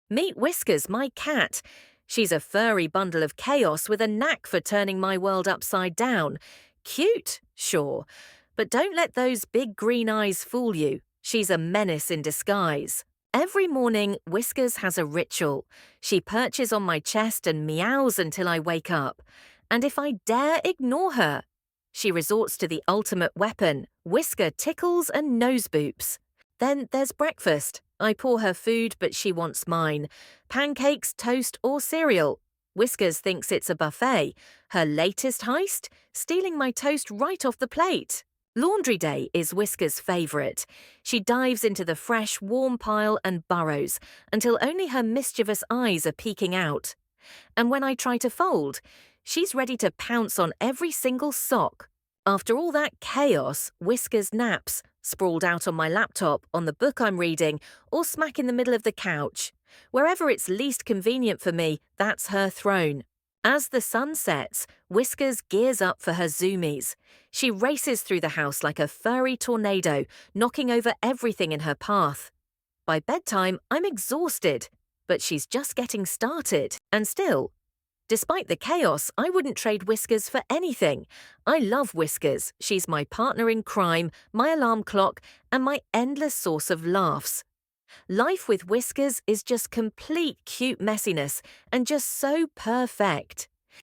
Meet Whiskers, my cat. She's a furry bundle of chaos with a knack for turning my world upside down. Cute, sure, but don't let those big green eyes fool you. She's a menace in disguise. Every morning, Whiskers has a ritual. She perches on my chest and meows until I wake up. And if I dare ignore her, she resorts to the ultimate weapon, whisker tickles and nose boops. Then there's breakfast. I pour her food, but she wants mine. Pancakes, toast, or cereal. Whiskers thinks it's a buffet. Her latest heist? Stealing my toast right off the plate. Laundry day is Whiskers' favourite. She dives into the fresh, warm pile and burrows until only her mischievous eyes are peeking out. And when I try to fold, she's ready to pounce on every single sock. After all that chaos, Whiskers naps, sprawled out on my laptop, on the book I'm reading, or smack in the middle of the couch. Wherever it's least convenient for me, that's her throne. As the sun sets, Whiskers gears up for her Zoomies. She races through the house like a furry tornado, knocking over everything in her path. By bedtime, I'm exhausted, but she's just getting started. And still, despite the chaos, I wouldn't trade Whiskers for anything. I love Whiskers. She's my partner in crime, my alarm clock, and my endless source of laughs. Life with Whiskers is just complete cute messiness and just so perfect.